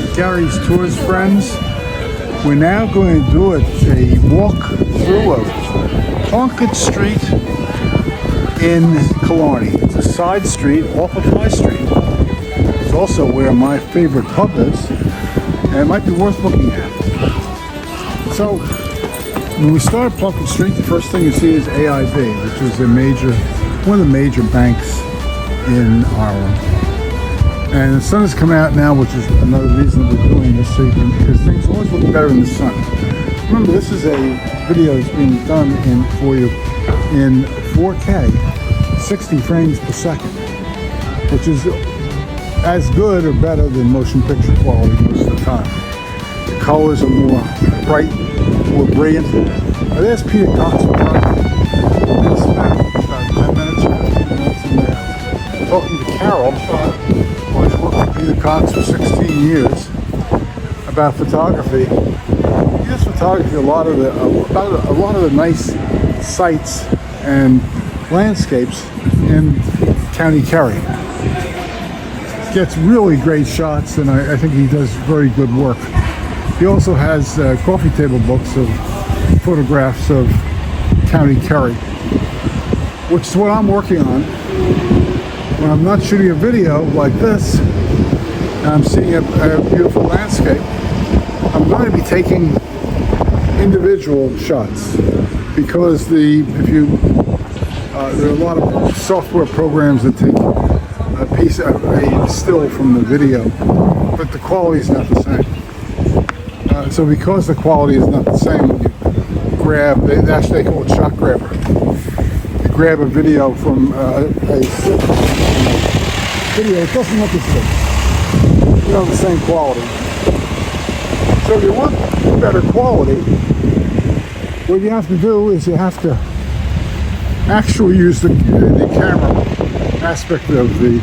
at Gary's Tours, friends. We're now going to do a walk through of Plunkett Street in Killarney. It's a side street off of High Street. It's also where my favorite pub is, and it might be worth looking at. So, when we start Plunkett Street, the first thing you see is AIB, which is one of the major banks in Ireland. And the sun has come out now, which is another reason that we're doing this, because things always look better in the sun. Remember, this is a video that's being done for you in 4K, 60 frames per second, which is as good or better than motion picture quality most of the time. The colors are more bright, more brilliant. There's Peter Cox. We spent about 10 minutes or 15 minutes in there talking to Carol, who's worked with Peter Cox for 16 years, about photography. He does photography about a lot of the nice sights and landscapes in County Kerry. Gets really great shots, and I think he does very good work. He also has coffee table books of photographs of County Kerry, which is what I'm working on. When I'm not shooting a video like this, and I'm seeing a beautiful landscape, I'm going to be taking individual shots, because there are a lot of software programs that take a still from the video, but the quality is not the same. So because the quality is not the same, when you grab, they call it shot grabber. You grab a video from a video, it doesn't look as good. You know, the same quality. So if you want better quality, what you have to do is you have to actually use the camera aspect of the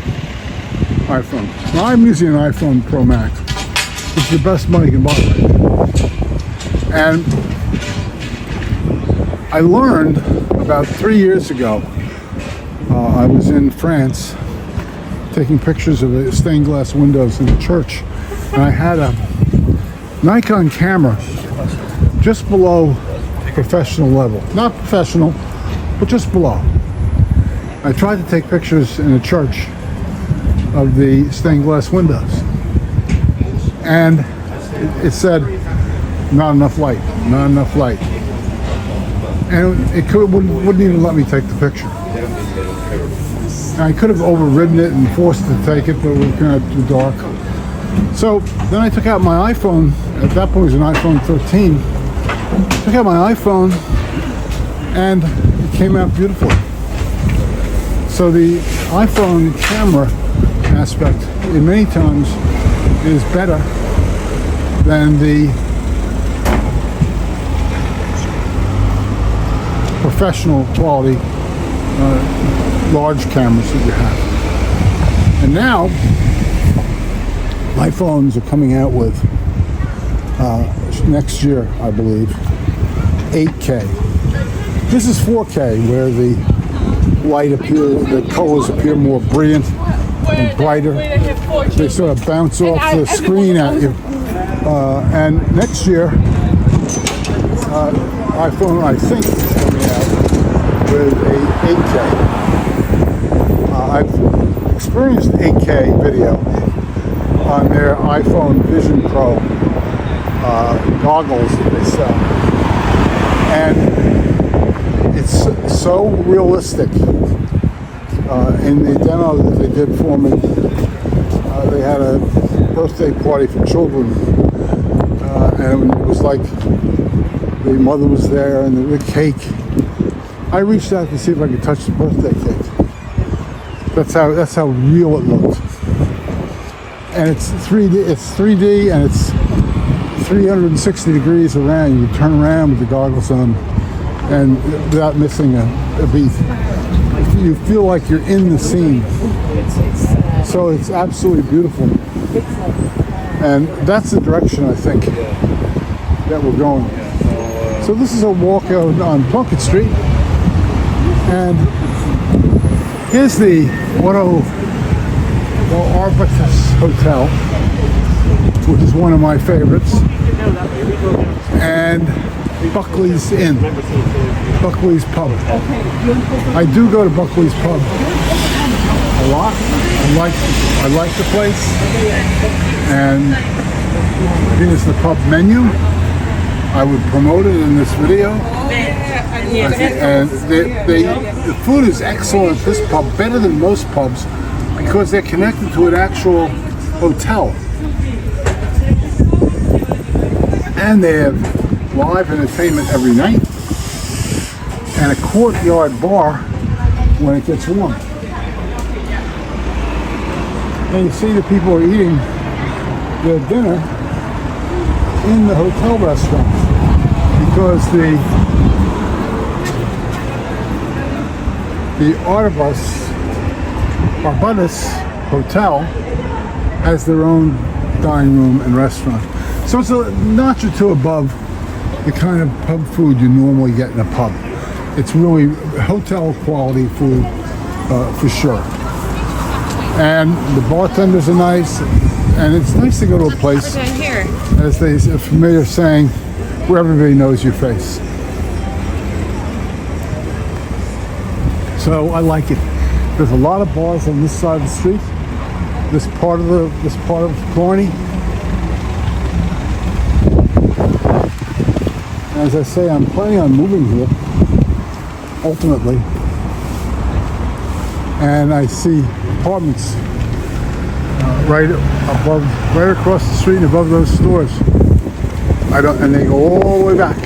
iPhone. Now I'm using an iPhone Pro Max, which is the best money you can buy right now. And I learned about 3 years ago, I was in France taking pictures of the stained glass windows in the church, and I had a Nikon camera just below professional level. Not professional, but just below. I tried to take pictures in a church of the stained glass windows, and it said not enough light, not enough light, and it wouldn't even let me take the picture. And I could have overridden it and forced to take it, but it was kind of too dark. So then I took out my iPhone. At that point it was an iPhone 13. Took out my iPhone, and it came out beautifully. So the iPhone camera aspect, in many times, is better than the professional quality large cameras that you have. And now iPhones are coming out with next year, I believe, 8K. This is 4K, where the colors appear more brilliant and brighter. They sort of bounce off the screen at you. And next year, iPhone, I think, is coming out with a 8K. I've experienced 8K video on their iPhone Vision Pro goggles that they sell, and it's so realistic. In the demo that they did for me, they had a birthday party for children, and it was like the mother was there and the cake. I reached out to see if I could touch the birthday cake. That's how real it looked. And it's 3D, and it's 360 degrees around. You turn around with the goggles on, and without missing a beat. You feel like you're in the scene. So it's absolutely beautiful. And that's the direction I think that we're going. So this is a walk out on Plunkett Street, and here's the Arbutus Hotel. which is one of my favorites, and Buckley's Inn, Buckley's Pub. I do go to Buckley's Pub a lot. I like the place, and here's the pub menu. I would promote it in this video. And the food is excellent at this pub, better than most pubs, because they're connected to an actual hotel. And they have live entertainment every night, and a courtyard bar when it gets warm. And you see the people are eating their dinner in the hotel restaurant, because the Arbutus Hotel has their own dining room and restaurant. So it's a notch or two above the kind of pub food you normally get in a pub. It's really hotel quality food for sure. And the bartenders are nice, and it's nice to go to a place, as they are familiar saying, where everybody knows your face. So I like it. There's a lot of bars on this side of the street, this part of Killarney. As I say, I'm planning on moving here ultimately, and I see apartments right across the street and above those stores. And they go all the way back.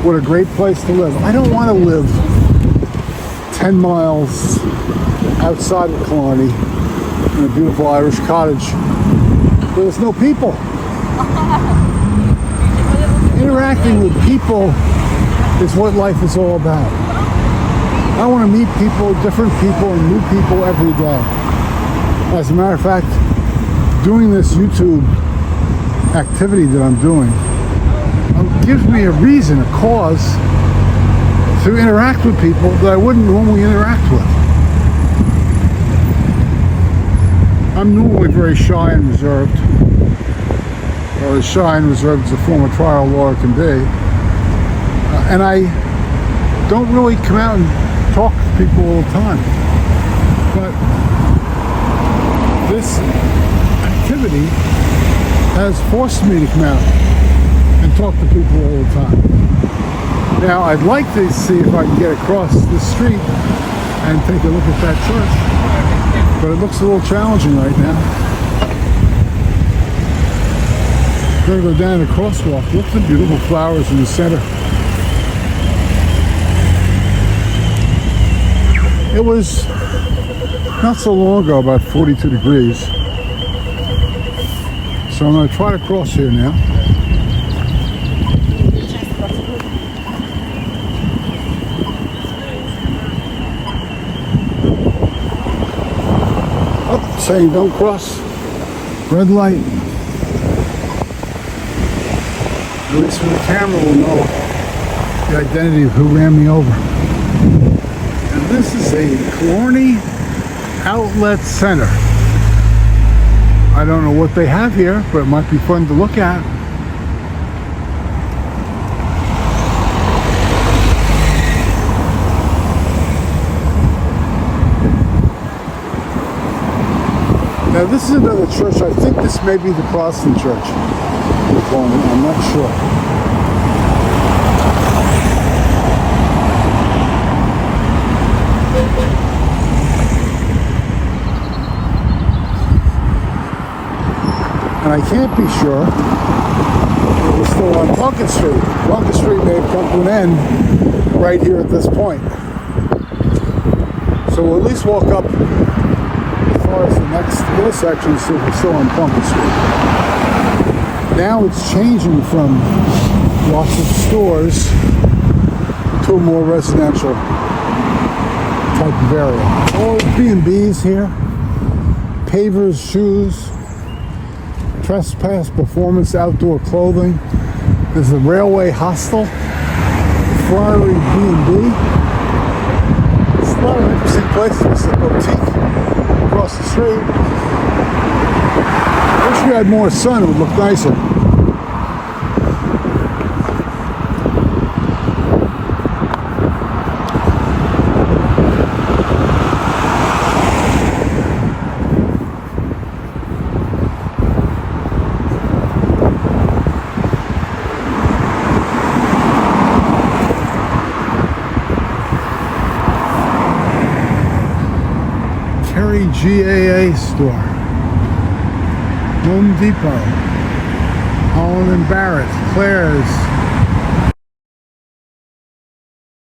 What a great place to live. I don't want to live 10 miles outside of Killarney in a beautiful Irish cottage where there's no people. Interacting with people is what life is all about. I want to meet people, different people, and new people every day. As a matter of fact, doing this YouTube activity that I'm doing gives me a reason, a cause to interact with people that I wouldn't normally interact with. I'm normally very shy and reserved, or as shy and reserved as a former trial lawyer can be, and I don't really come out and talk to people all the time. But this activity has forced me to come out and talk to people all the time. Now, I'd like to see if I can get across the street and take a look at that church, but it looks a little challenging right now. I'm going to go down the crosswalk. Look at the beautiful flowers in the center. It was not so long ago, about 42 degrees. So I'm going to try to cross here now. Oh, saying don't cross. Red light. At least from the camera we'll know the identity of who ran me over. And this is a Killarney Outlet Center. I don't know what they have here, but it might be fun to look at. Now this is another church. I think this may be the Protestant church. I'm not sure. And I can't be sure. We're still on Plunkett Street. Plunkett Street may have come to an end right here at this point. So we'll at least walk up as far as the next intersection and see if we're still on Plunkett Street. Now it's changing from lots of stores to a more residential type of area. All B&Bs here, pavers, shoes, Trespass Performance Outdoor Clothing. There's a Railway Hostel, Friary B&B. It's a lot of interesting places. There's a boutique across the street. I wish I If you had more sun, it would look nicer. Kerry GAA store, Home Depot, Holland and Barrett, Claire's,